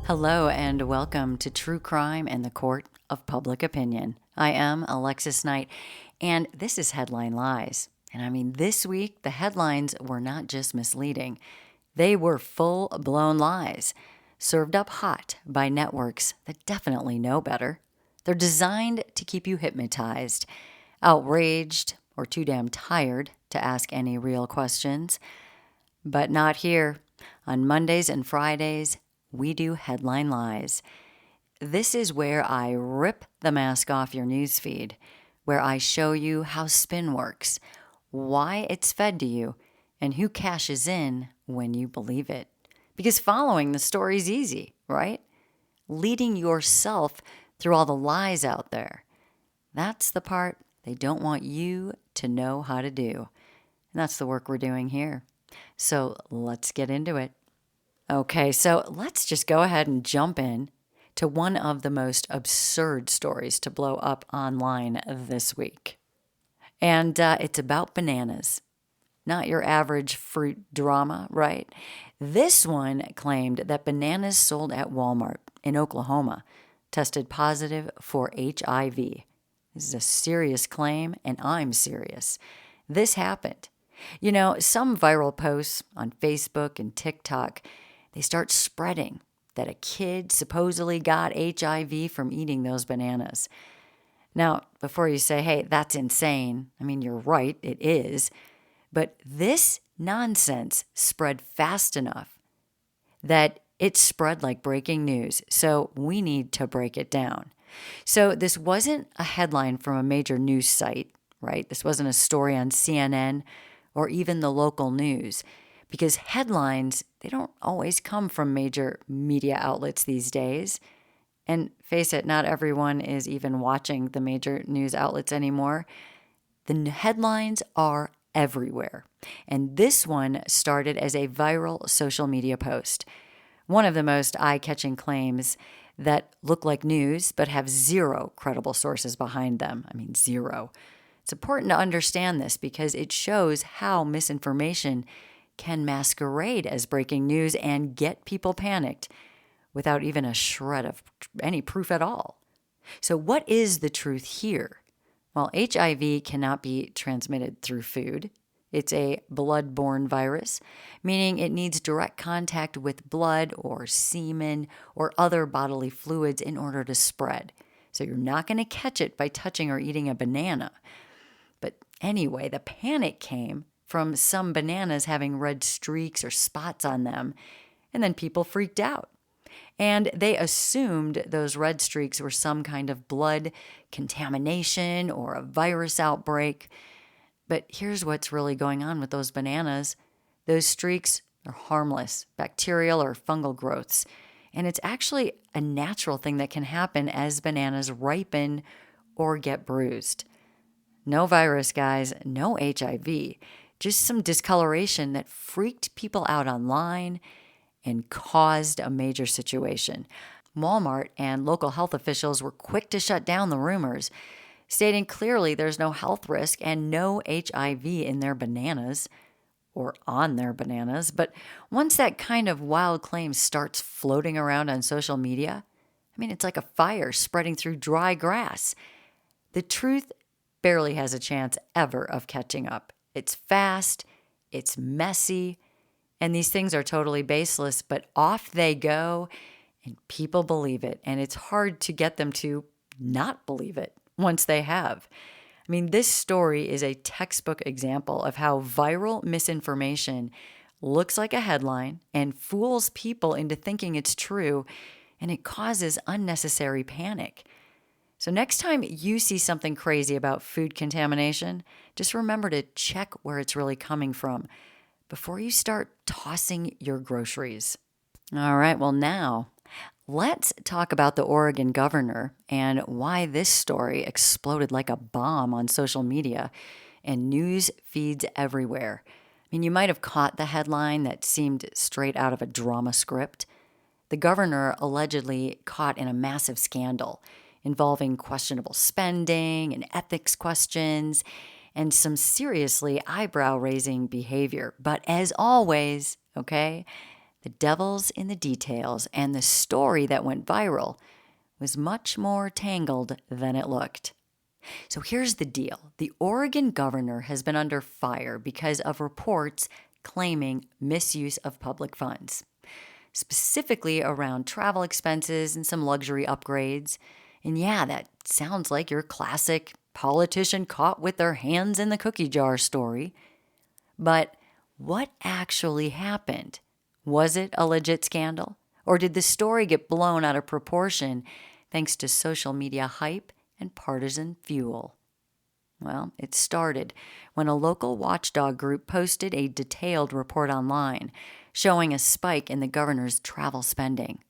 Hello and welcome to True Crime and the Court of Public Opinion. I am Alexis Knight, and this is Headline Lies. And I mean, this week, the headlines were not just misleading, they were full blown lies, served up hot by networks that definitely know better. They're designed to keep you hypnotized, outraged, or too damn tired to ask any real questions. But not here. On Mondays and Fridays, we do Headline Lies. This is where I rip the mask off your newsfeed, where I show you how spin works, why it's fed to you, and who cashes in when you believe it. Because following the story's easy, right? Leading yourself through all the lies out there. That's the part they don't want you to know how to do. And that's the work we're doing here. So let's get into it. Okay, so let's just go ahead and jump in to one of the most absurd stories to blow up online this week. And it's about bananas. Not your average fruit drama, right? This one claimed that bananas sold at Walmart in Oklahoma tested positive for HIV. This is a serious claim, and I'm serious. This happened. You know, some viral posts on Facebook and TikTok, they start spreading that a kid supposedly got HIV from eating those bananas. Now, before you say, hey, that's insane, I mean, you're right, it is. But this nonsense spread fast enough that it spread like breaking news. So we need to break it down. So this wasn't a headline from a major news site, right? This wasn't a story on CNN or even the local news. Because headlines, they don't always come from major media outlets these days. And face it, not everyone is even watching the major news outlets anymore. The headlines are everywhere. And this one started as a viral social media post. One of the most eye-catching claims that look like news but have zero credible sources behind them. I mean, zero. It's important to understand this because it shows how misinformation can masquerade as breaking news and get people panicked without even a shred of any proof at all. So what is the truth here? Well, HIV cannot be transmitted through food. It's a blood-borne virus, meaning it needs direct contact with blood or semen or other bodily fluids in order to spread. So you're not going to catch it by touching or eating a banana. But anyway, the panic came from some bananas having red streaks or spots on them, and then people freaked out. And they assumed those red streaks were some kind of blood contamination or a virus outbreak. But here's what's really going on with those bananas. Those streaks are harmless, bacterial or fungal growths. And it's actually a natural thing that can happen as bananas ripen or get bruised. No virus, guys, no HIV. Just some discoloration that freaked people out online and caused a major situation. Walmart and local health officials were quick to shut down the rumors, stating clearly there's no health risk and no HIV in their bananas or on their bananas. But once that kind of wild claim starts floating around on social media, I mean, it's like a fire spreading through dry grass. The truth barely has a chance ever of catching up. It's fast, it's messy, and these things are totally baseless, but off they go, and people believe it, and it's hard to get them to not believe it once they have. I mean, this story is a textbook example of how viral misinformation looks like a headline and fools people into thinking it's true, and it causes unnecessary panic. So next time you see something crazy about food contamination, just remember to check where it's really coming from before you start tossing your groceries. All right, well now, let's talk about the Oregon governor and why this story exploded like a bomb on social media and news feeds everywhere. I mean, you might have caught the headline that seemed straight out of a drama script. The governor allegedly caught in a massive scandal involving questionable spending and ethics questions and some seriously eyebrow-raising behavior. But as always, okay, The devil's in the details, and the story that went viral was much more tangled than it looked. So here's the deal. The Oregon governor has been under fire because of reports claiming misuse of public funds, specifically around travel expenses and some luxury upgrades. And yeah, that sounds like your classic politician caught with their hands in the cookie jar story. But what actually happened? Was it a legit scandal? Or did the story get blown out of proportion thanks to social media hype and partisan fuel? Well, it started when a local watchdog group posted a detailed report online showing a spike in the governor's travel spending.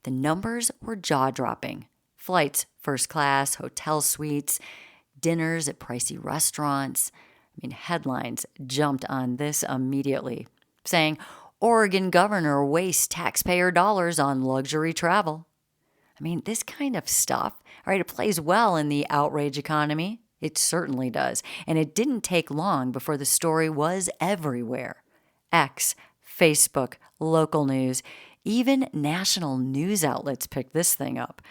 The numbers were jaw-dropping. Flights, first class, hotel suites, dinners at pricey restaurants. Headlines jumped on this immediately, saying, Oregon governor wastes taxpayer dollars on luxury travel. This kind of stuff, right, it plays well in the outrage economy. It certainly does. And it didn't take long before the story was everywhere. X, Facebook, local news, even national news outlets picked this thing up.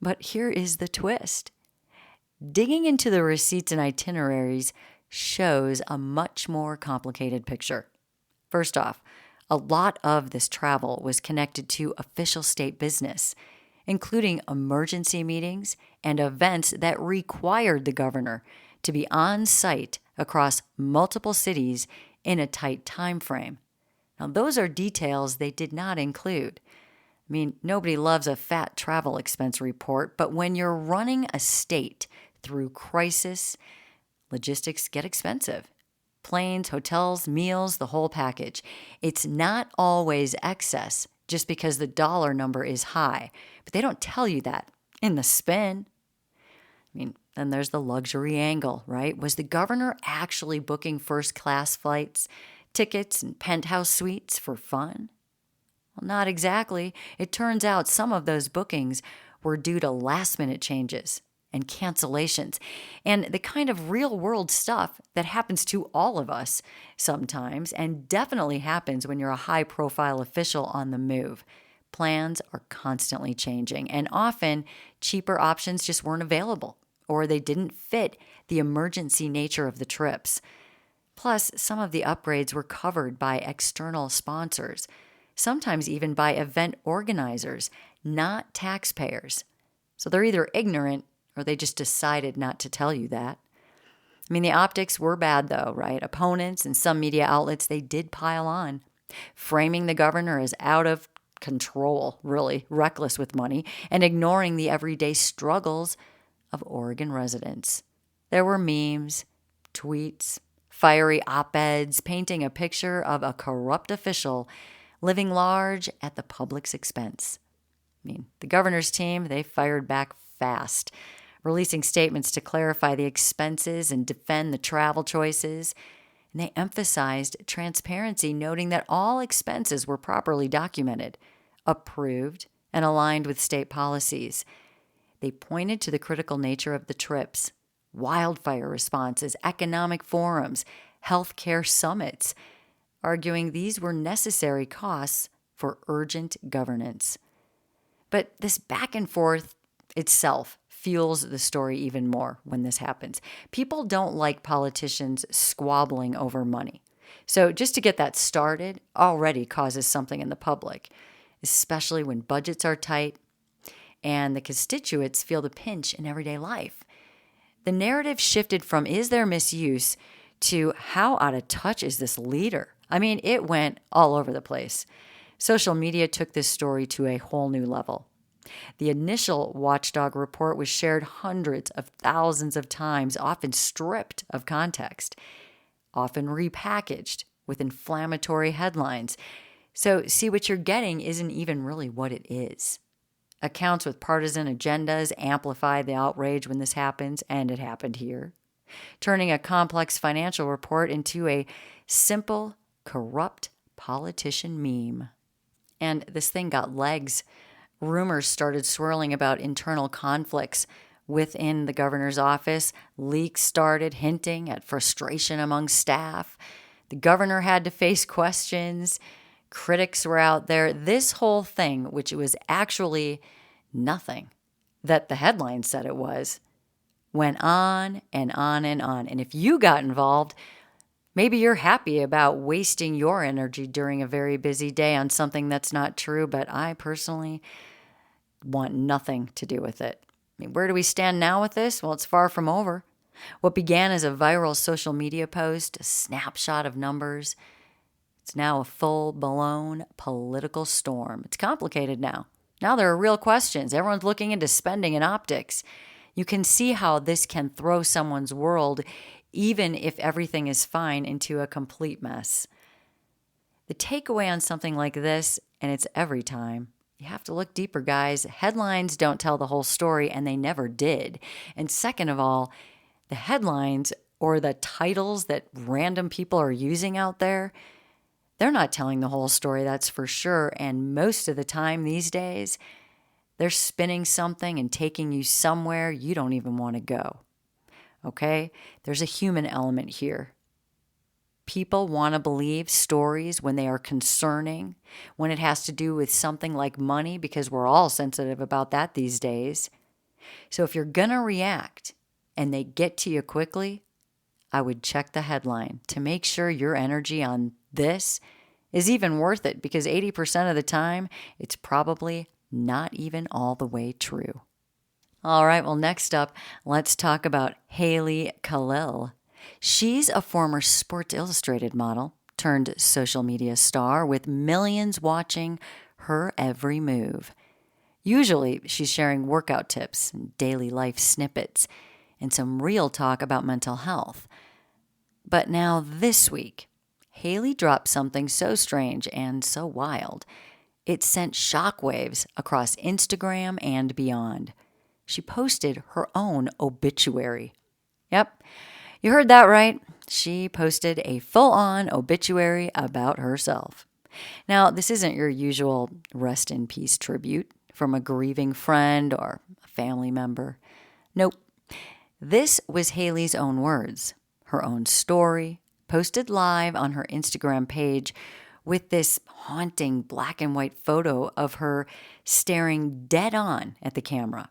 But here is the twist. Digging into the receipts and itineraries shows a much more complicated picture. First off, a lot of this travel was connected to official state business, including emergency meetings and events that required the governor to be on site across multiple cities in a tight time frame. Now, those are details they did not include. Nobody loves a fat travel expense report, but when you're running a state through crisis, logistics get expensive. Planes, hotels, meals, the whole package. It's not always excess just because the dollar number is high, but they don't tell you that in the spin. Then there's the luxury angle, right? Was the governor actually booking first-class flights, tickets, and penthouse suites for fun? Well, not exactly. It turns out some of those bookings were due to last-minute changes and cancellations, and the kind of real-world stuff that happens to all of us sometimes, and definitely happens when you're a high-profile official on the move. Plans are constantly changing, and often cheaper options just weren't available, or they didn't fit the emergency nature of the trips. Plus, some of the upgrades were covered by external sponsors, sometimes even by event organizers, not taxpayers. So they're either ignorant or they just decided not to tell you that. The optics were bad though, right? Opponents and some media outlets, they did pile on, framing the governor as out of control, really reckless with money, and ignoring the everyday struggles of Oregon residents. There were memes, tweets, fiery op-eds painting a picture of a corrupt official living large at the public's expense. The governor's team, they fired back fast, releasing statements to clarify the expenses and defend the travel choices. And they emphasized transparency, noting that all expenses were properly documented, approved, and aligned with state policies. They pointed to the critical nature of the trips, wildfire responses, economic forums, healthcare summits, arguing these were necessary costs for urgent governance. But this back and forth itself fuels the story even more when this happens. People don't like politicians squabbling over money. So just to get that started already causes something in the public, especially when budgets are tight and the constituents feel the pinch in everyday life. The narrative shifted from is there misuse to how out of touch is this leader? It went all over the place. Social media took this story to a whole new level. The initial watchdog report was shared hundreds of thousands of times, often stripped of context, often repackaged with inflammatory headlines. So, see, what you're getting isn't even really what it is. Accounts with partisan agendas amplify the outrage when this happens, and it happened here, turning a complex financial report into a simple, corrupt politician meme. And this thing got legs. Rumors started swirling about internal conflicts within the governor's office. Leaks started hinting at frustration among staff. The governor had to face questions. Critics were out there. This whole thing, which was actually nothing that the headline said it was, went on and on and on. And if you got involved, maybe you're happy about wasting your energy during a very busy day on something that's not true, but I personally want nothing to do with it. I mean, where do we stand now with this? Well, it's far from over. What began as a viral social media post, a snapshot of numbers, it's now a full-blown political storm. It's complicated now. Now there are real questions. Everyone's looking into spending and optics. You can see how this can throw someone's world, even if everything is fine, into a complete mess. The takeaway on something like this, and it's every time, you have to look deeper, guys. Headlines don't tell the whole story, and they never did. And second of all, the headlines or the titles that random people are using out there, they're not telling the whole story, that's for sure. And most of the time these days, they're spinning something and taking you somewhere you don't even want to go. Okay? There's a human element here. People want to believe stories when they are concerning, when it has to do with something like money, because we're all sensitive about that these days. So if you're going to react and they get to you quickly, I would check the headline to make sure your energy on this is even worth it, because 80% of the time, it's probably not even all the way true. All right, well, next up, let's talk about Haley Kalil. She's a former Sports Illustrated model turned social media star with millions watching her every move. Usually, she's sharing workout tips and daily life snippets and some real talk about mental health. But now this week, Haley dropped something so strange and so wild, it sent shockwaves across Instagram and beyond. She posted her own obituary. Yep, you heard that right. She posted a full-on obituary about herself. Now, this isn't your usual rest in peace tribute from a grieving friend or a family member. Nope. This was Haley's own words, her own story, posted live on her Instagram page with this haunting black and white photo of her staring dead on at the camera.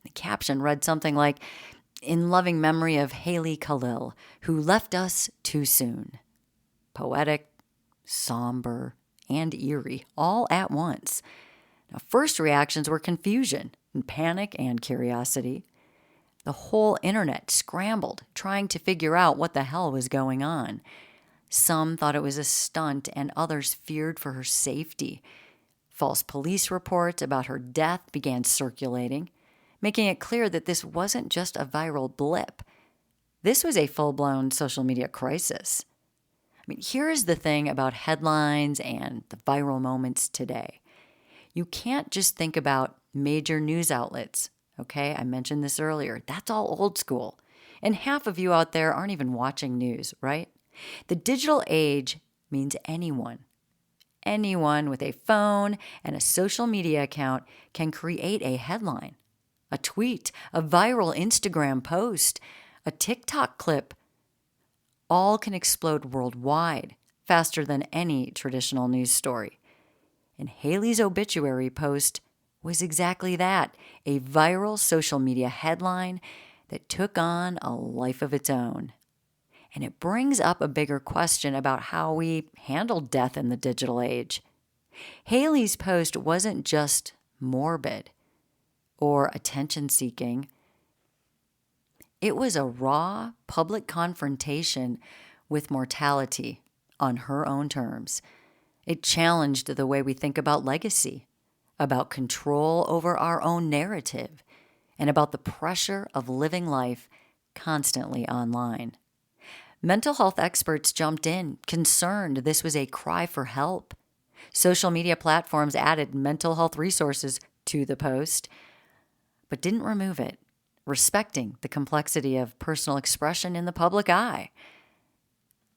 The caption read something like, "In loving memory of Haley Kalil, who left us too soon." Poetic, somber, and eerie, all at once. Now, first reactions were confusion and panic and curiosity. The whole internet scrambled, trying to figure out what the hell was going on. Some thought it was a stunt, and others feared for her safety. False police reports about her death began circulating, making it clear that this wasn't just a viral blip. This was a full-blown social media crisis. I mean, here's the thing about headlines and the viral moments today. You can't just think about major news outlets, okay? I mentioned this earlier. That's all old school. And half of you out there aren't even watching news, right? The digital age means anyone with a phone and a social media account can create a headline, a tweet, a viral Instagram post, a TikTok clip. All can explode worldwide faster than any traditional news story. And Haley's obituary post was exactly that, a viral social media headline that took on a life of its own. And it brings up a bigger question about how we handle death in the digital age. Haley's post wasn't just morbid or attention-seeking. It was a raw public confrontation with mortality on her own terms. It challenged the way we think about legacy, about control over our own narrative, and about the pressure of living life constantly online. Mental health experts jumped in, concerned this was a cry for help. Social media platforms added mental health resources to the post, but didn't remove it, respecting the complexity of personal expression in the public eye.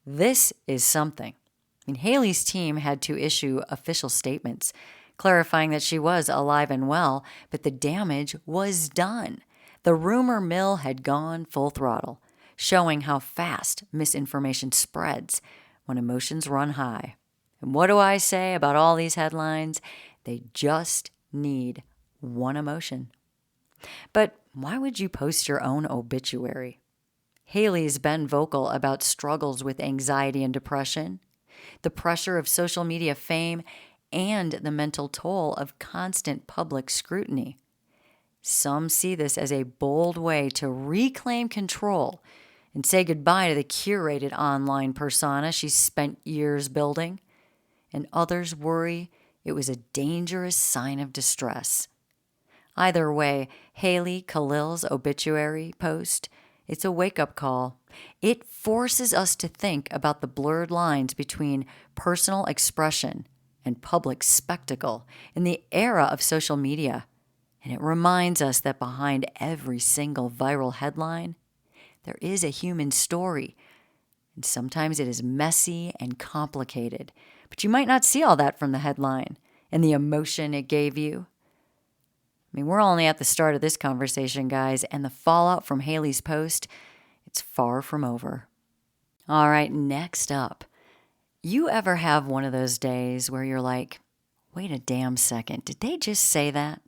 This is something. I mean, Haley's team had to issue official statements clarifying that she was alive and well, but the damage was done. The rumor mill had gone full throttle, showing how fast misinformation spreads when emotions run high. And what do I say about all these headlines? They just need one emotion. But why would you post your own obituary? Haley's been vocal about struggles with anxiety and depression, the pressure of social media fame, and the mental toll of constant public scrutiny. Some see this as a bold way to reclaim control and say goodbye to the curated online persona she spent years building, and others worry it was a dangerous sign of distress. Either way, Haley Kalil's obituary post, it's a wake-up call. It forces us to think about the blurred lines between personal expression and public spectacle in the era of social media. And it reminds us that behind every single viral headline, there is a human story. And sometimes it is messy and complicated. But you might not see all that from the headline and the emotion it gave you. I mean, we're only at the start of this conversation, guys, and the fallout from Haley's post, it's far from over. All right, next up. You ever have one of those days where you're like, wait a damn second, did they just say that?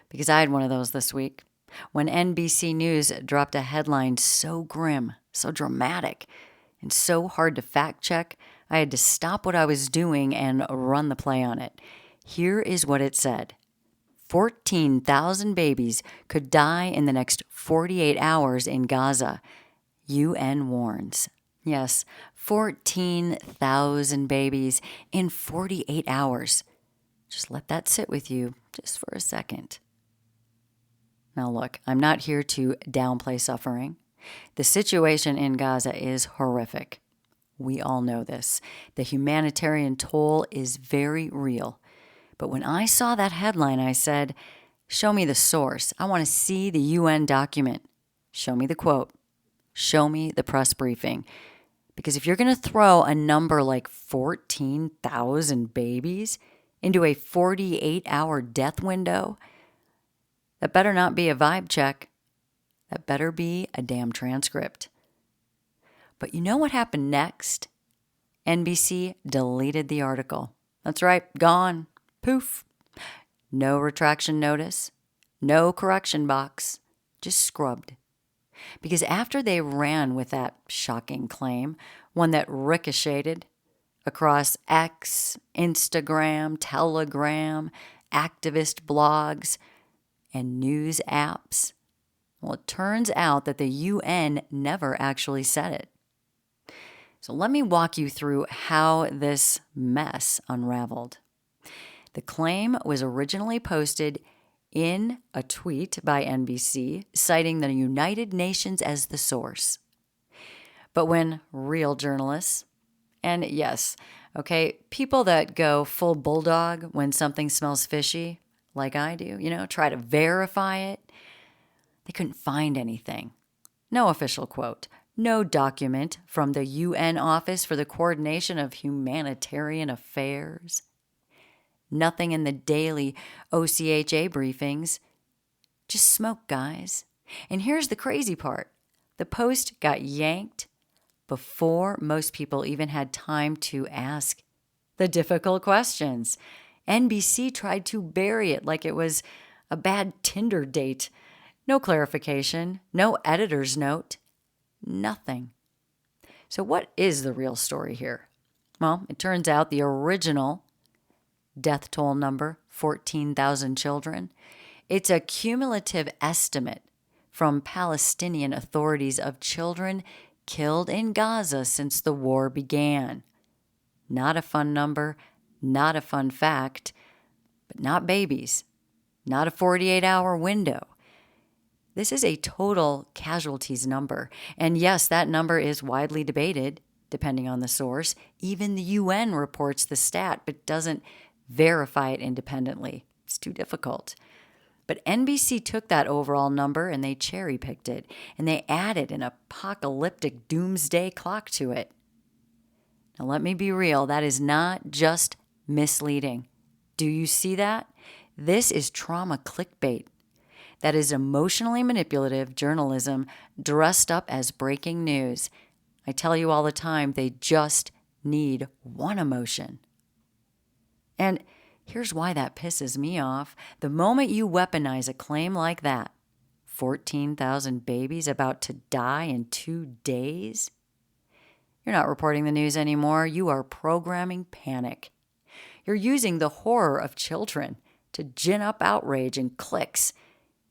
Because I had one of those this week when NBC News dropped a headline so grim, so dramatic, and so hard to fact check, I had to stop what I was doing and run the play on it. Here is what it said. 14,000 babies could die in the next 48 hours in Gaza. UN warns. Yes, 14,000 babies in 48 hours. Just let that sit with you just for a second. Now look, I'm not here to downplay suffering. The situation in Gaza is horrific. We all know this. The humanitarian toll is very real. But when I saw that headline, I said, show me the source. I want to see the UN document. Show me the quote. Show me the press briefing. Because if you're going to throw a number like 14,000 babies into a 48-hour death window, that better not be a vibe check. That better be a damn transcript. But you know what happened next? NBC deleted the article. That's right, gone. Poof. No retraction notice. No correction box. Just scrubbed. Because after they ran with that shocking claim, one that ricocheted across X, Instagram, Telegram, activist blogs, and news apps, well, it turns out that the UN never actually said it. So let me walk you through how this mess unraveled. The claim was originally posted in a tweet by NBC, citing the United Nations as the source. But when real journalists, and yes, okay, people that go full bulldog when something smells fishy, like I do, try to verify it, they couldn't find anything. No official quote. No document from the UN Office for the Coordination of Humanitarian Affairs. Nothing in the daily OCHA briefings. Just smoke, guys. And here's the crazy part. The post got yanked before most people even had time to ask the difficult questions. NBC tried to bury it like it was a bad Tinder date. No clarification, no editor's note, nothing. So what is the real story here? Well, it turns out the original death toll number, 14,000 children, it's a cumulative estimate from Palestinian authorities of children killed in Gaza since the war began. Not a fun number, not a fun fact, but not babies, not a 48-hour window. This is a total casualties number. And yes, that number is widely debated, depending on the source. Even the UN reports the stat, but doesn't verify it independently. It's too difficult. But NBC took that overall number and they cherry-picked it, and they added an apocalyptic doomsday clock to it. Now, let me be real. That is not just misleading. Do you see that? This is trauma clickbait. That is emotionally manipulative journalism dressed up as breaking news. I tell you all the time, they just need one emotion. And here's why that pisses me off. The moment you weaponize a claim like that, 14,000 babies about to die in 2 days, you're not reporting the news anymore. You are programming panic. You're using the horror of children to gin up outrage and clicks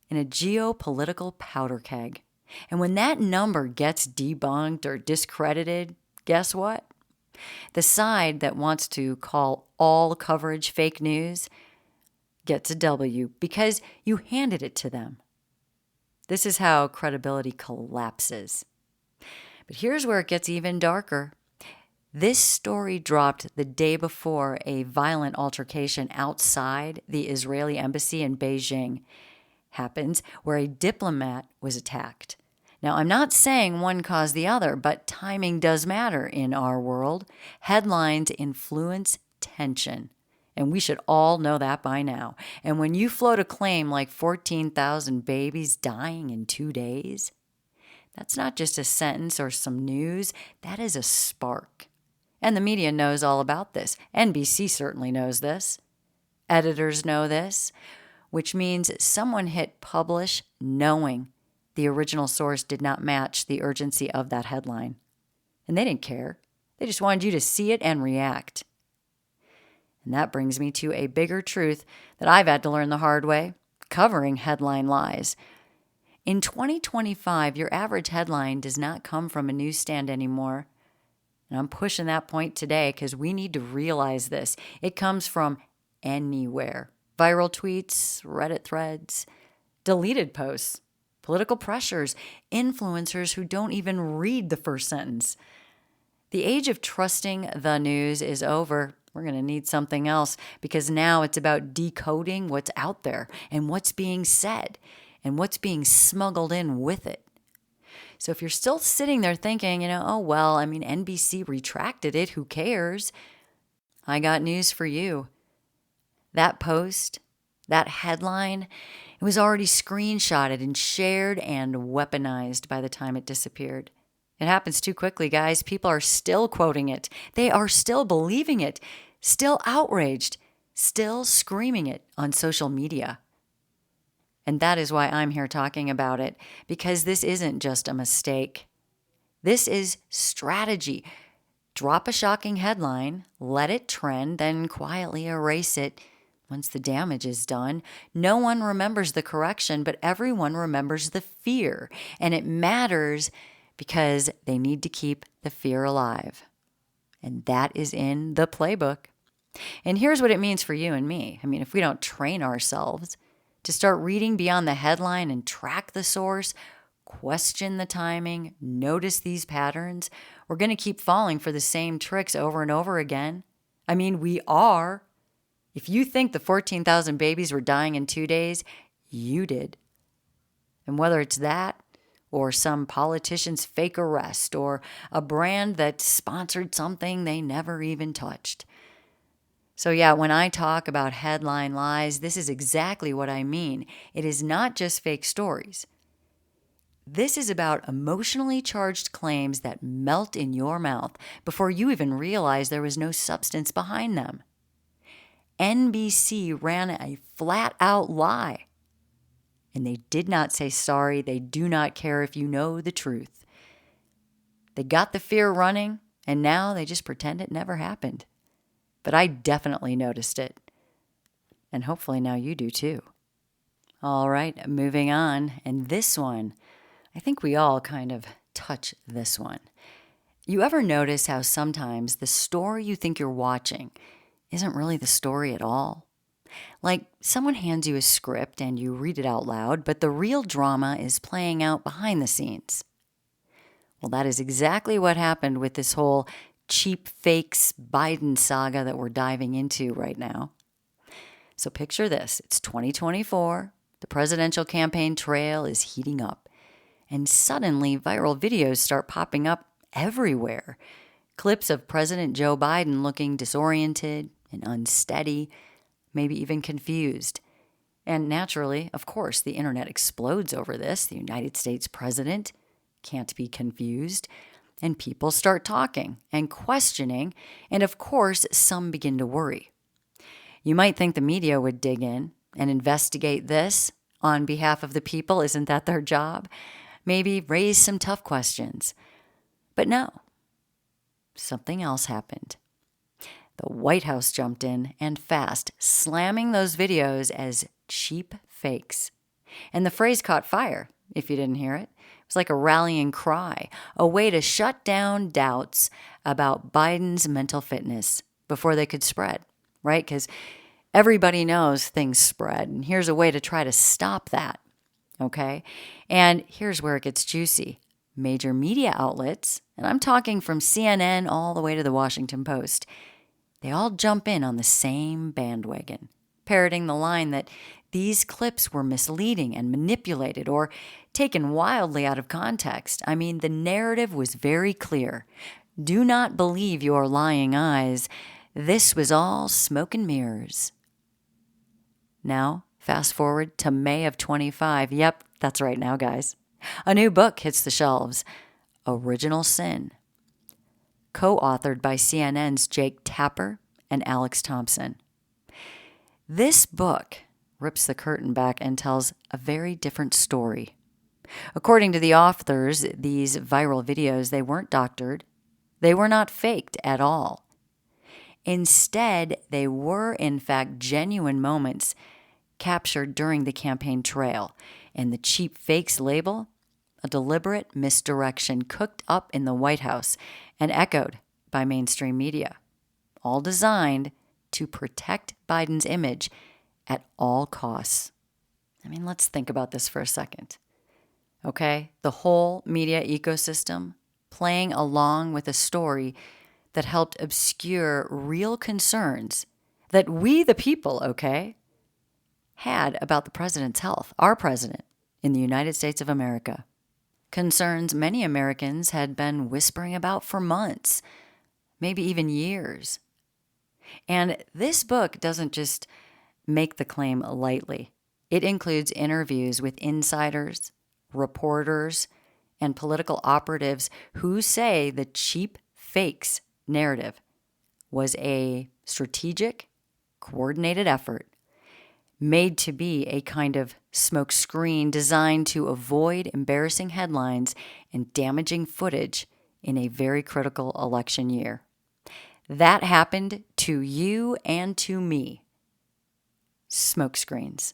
in a geopolitical powder keg. And when that number gets debunked or discredited, guess what? The side that wants to call all coverage fake news gets a W because you handed it to them. This is how credibility collapses. But here's where it gets even darker. This story dropped the day before a violent altercation outside the Israeli embassy in Beijing happens, where a diplomat was attacked. Now, I'm not saying one caused the other, but timing does matter in our world. Headlines influence tension, and we should all know that by now. And when you float a claim like 14,000 babies dying in 2 days, that's not just a sentence or some news, that is a spark. And the media knows all about this. NBC certainly knows this. Editors know this, which means someone hit publish knowing the original source did not match the urgency of that headline. And they didn't care. They just wanted you to see it and react. And that brings me to a bigger truth that I've had to learn the hard way, covering headline lies. In 2025, your average headline does not come from a newsstand anymore. And I'm pushing that point today because we need to realize this. It comes from anywhere. Viral tweets, Reddit threads, deleted posts, political pressures, influencers who don't even read the first sentence. The age of trusting the news is over. We're going to need something else because now it's about decoding what's out there and what's being said and what's being smuggled in with it. So if you're still sitting there thinking, NBC retracted it, who cares? I got news for you. That post, that headline, it was already screenshotted and shared and weaponized by the time it disappeared. It happens too quickly, guys. People are still quoting it. They are still believing it, still outraged, still screaming it on social media. And that is why I'm here talking about it, because this isn't just a mistake. This is strategy. Drop a shocking headline, let it trend, then quietly erase it. Once the damage is done, no one remembers the correction, but everyone remembers the fear. And it matters because they need to keep the fear alive. And that is in the playbook. And here's what it means for you and me. If we don't train ourselves to start reading beyond the headline and track the source, question the timing, notice these patterns, we're going to keep falling for the same tricks over and over again. We are. If you think the 14,000 babies were dying in 2 days, you did. And whether it's that, or some politician's fake arrest, or a brand that sponsored something they never even touched. So yeah, when I talk about headline lies, this is exactly what I mean. It is not just fake stories. This is about emotionally charged claims that melt in your mouth before you even realize there was no substance behind them. NBC ran a flat-out lie. And they did not say sorry. They do not care if you know the truth. They got the fear running, and now they just pretend it never happened. But I definitely noticed it. And hopefully now you do too. All right, moving on. And this one, I think we all kind of touch this one. You ever notice how sometimes the story you think you're watching isn't really the story at all? Like someone hands you a script and you read it out loud, but the real drama is playing out behind the scenes. Well, that is exactly what happened with this whole cheap fakes Biden saga that we're diving into right now. So picture this. It's 2024. The presidential campaign trail is heating up. And suddenly viral videos start popping up everywhere. Clips of President Joe Biden looking disoriented and unsteady, maybe even confused. And naturally, of course, the internet explodes over this. The United States president can't be confused. And people start talking and questioning. And of course, some begin to worry. You might think the media would dig in and investigate this on behalf of the people. Isn't that their job? Maybe raise some tough questions. But no, something else happened. The White House jumped in and fast, slamming those videos as cheap fakes. And the phrase caught fire, if you didn't hear it. It was like a rallying cry, a way to shut down doubts about Biden's mental fitness before they could spread, right? Because everybody knows things spread, and here's a way to try to stop that, okay? And here's where it gets juicy. Major media outlets, and I'm talking from CNN all the way to the Washington Post, they all jump in on the same bandwagon, parroting the line that these clips were misleading and manipulated or taken wildly out of context. I mean, the narrative was very clear. Do not believe your lying eyes. This was all smoke and mirrors. Now, fast forward to May of 25. Yep, that's right now, guys. A new book hits the shelves, Original Sin, co-authored by CNN's Jake Tapper and Alex Thompson. This book rips the curtain back and tells a very different story. According to the authors, these viral videos, they weren't doctored. They were not faked at all. Instead, they were, in fact, genuine moments captured during the campaign trail. And the cheap fakes label, a deliberate misdirection cooked up in the White House and echoed by mainstream media, all designed to protect Biden's image at all costs. I mean, let's think about this for a second. Okay? The whole media ecosystem playing along with a story that helped obscure real concerns that we, the people, okay, had about the president's health, our president in the United States of America. Concerns many Americans had been whispering about for months, maybe even years. And this book doesn't just make the claim lightly. It includes interviews with insiders, reporters, and political operatives who say the cheap fakes narrative was a strategic, coordinated effort made to be a kind of smokescreen designed to avoid embarrassing headlines and damaging footage in a very critical election year. That happened to you and to me. Smokescreens.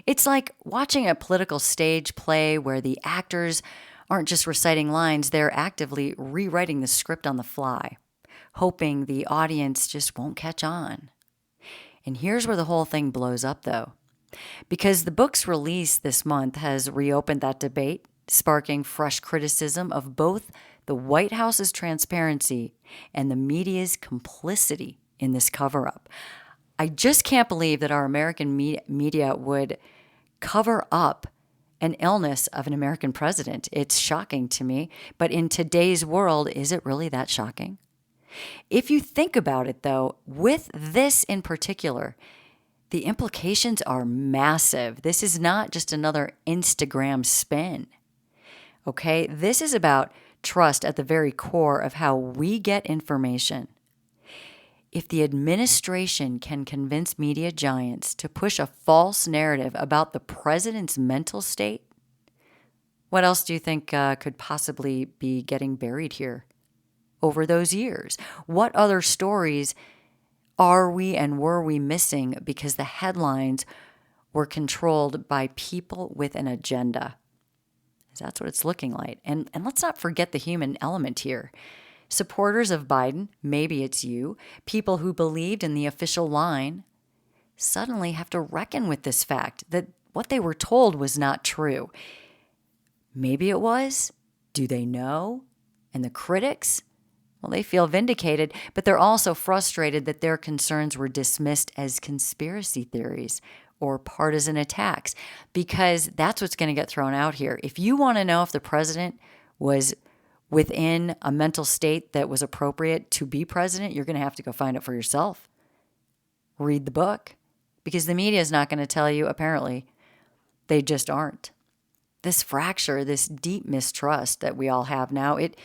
It's like watching a political stage play where the actors aren't just reciting lines, they're actively rewriting the script on the fly, hoping the audience just won't catch on. And here's where the whole thing blows up, though. Because the book's release this month has reopened that debate, sparking fresh criticism of both the White House's transparency and the media's complicity in this cover-up. I just can't believe that our American media would cover up an illness of an American president. It's shocking to me. But in today's world, is it really that shocking? If you think about it, though, with this in particular, the implications are massive. This is not just another Instagram spin. Okay? This is about trust at the very core of how we get information. If the administration can convince media giants to push a false narrative about the president's mental state, what else do you think could possibly be getting buried here over those years? What other stories are we and were we missing because the headlines were controlled by people with an agenda? That's what it's looking like. And let's not forget the human element here. Supporters of Biden, maybe it's you, people who believed in the official line, suddenly have to reckon with this fact that what they were told was not true. Maybe it was. Do they know? And the critics? Well, they feel vindicated, but they're also frustrated that their concerns were dismissed as conspiracy theories or partisan attacks, because that's what's going to get thrown out here. If you want to know if the president was within a mental state that was appropriate to be president, you're going to have to go find it for yourself. Read the book, because the media is not going to tell you, apparently. They just aren't. This fracture, this deep mistrust that we all have now, it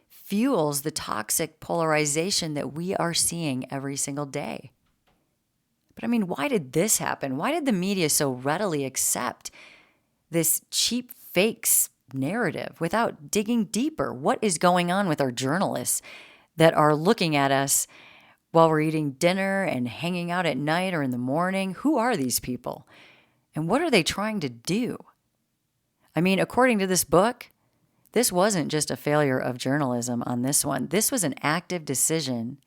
fuels the toxic polarization that we are seeing every single day. But I mean, why did this happen? Why did the media so readily accept this cheap fakes narrative without digging deeper? What is going on with our journalists that are looking at us while we're eating dinner and hanging out at night or in the morning? Who are these people? And what are they trying to do? I mean, according to this book, this wasn't just a failure of journalism on this one. This was an active decision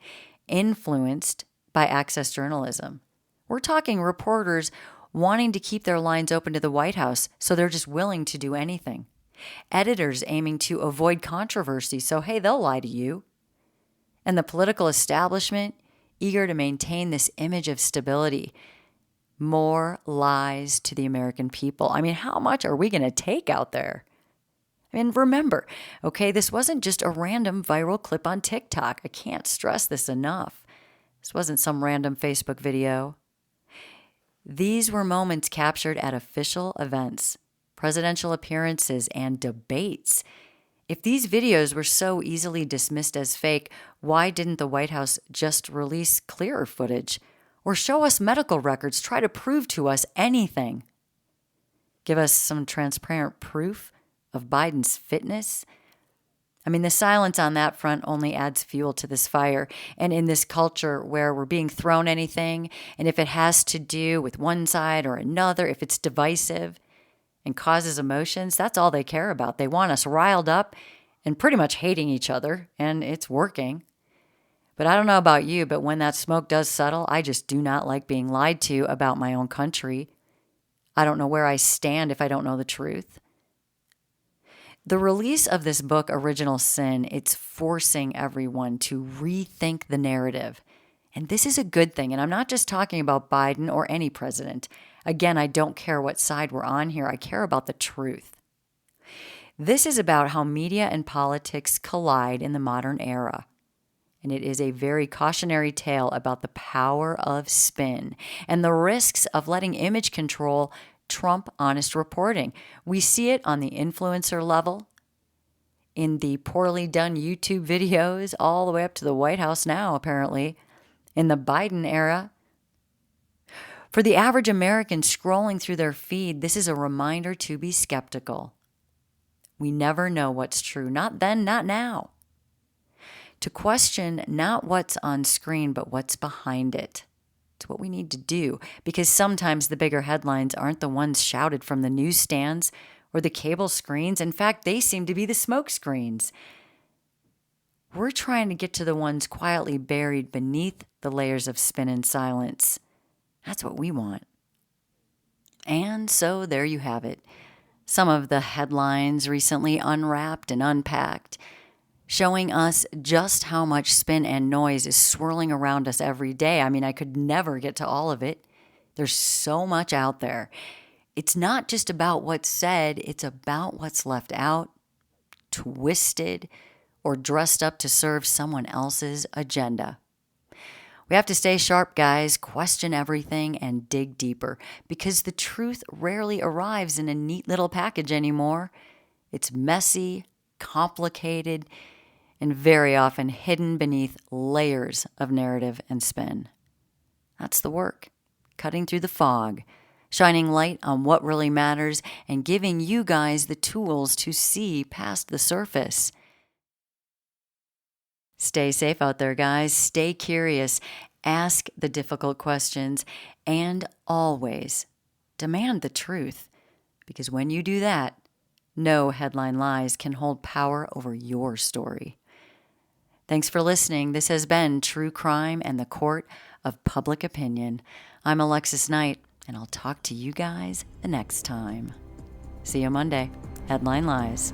influenced by access journalism. We're talking reporters wanting to keep their lines open to the White House, so they're just willing to do anything. Editors aiming to avoid controversy, so hey, they'll lie to you. And the political establishment eager to maintain this image of stability. More lies to the American people. I mean, how much are we going to take out there? And remember, okay, this wasn't just a random viral clip on TikTok. I can't stress this enough. This wasn't some random Facebook video. These were moments captured at official events, presidential appearances, and debates. If these videos were so easily dismissed as fake, why didn't the White House just release clearer footage or show us medical records, try to prove to us anything? Give us some transparent proof of Biden's fitness? I mean, the silence on that front only adds fuel to this fire. And in this culture where we're being thrown anything, and if it has to do with one side or another, if it's divisive and causes emotions, that's all they care about. They want us riled up and pretty much hating each other, and it's working. But I don't know about you, but when that smoke does settle, I just do not like being lied to about my own country. I don't know where I stand if I don't know the truth. The release of this book, Original Sin, it's forcing everyone to rethink the narrative. And this is a good thing. And I'm not just talking about Biden or any president. Again, I don't care what side we're on here. I care about the truth. This is about how media and politics collide in the modern era. And it is a very cautionary tale about the power of spin and the risks of letting image control trump honest reporting. We see it on the influencer level, in the poorly done YouTube videos, all the way up to the White House now, apparently, in the Biden era. For the average American scrolling through their feed, this is a reminder to be skeptical. We never know what's true. Not then, not now. To question not what's on screen, but what's behind it. It's what we need to do, because sometimes the bigger headlines aren't the ones shouted from the newsstands or the cable screens. In fact, they seem to be the smoke screens. We're trying to get to the ones quietly buried beneath the layers of spin and silence. That's what we want. And so there you have it. Some of the headlines recently unwrapped and unpacked, showing us just how much spin and noise is swirling around us every day. I mean, I could never get to all of it. There's so much out there. It's not just about what's said, it's about what's left out, twisted, or dressed up to serve someone else's agenda. We have to stay sharp, guys, question everything, and dig deeper, because the truth rarely arrives in a neat little package anymore. It's messy, complicated, and very often hidden beneath layers of narrative and spin. That's the work, cutting through the fog, shining light on what really matters, and giving you guys the tools to see past the surface. Stay safe out there, guys. Stay curious. Ask the difficult questions, and always demand the truth. Because when you do that, no headline lies can hold power over your story. Thanks for listening. This has been True Crime and the Court of Public Opinion. I'm Alexis Knight, and I'll talk to you guys the next time. See you Monday. Headline Lies.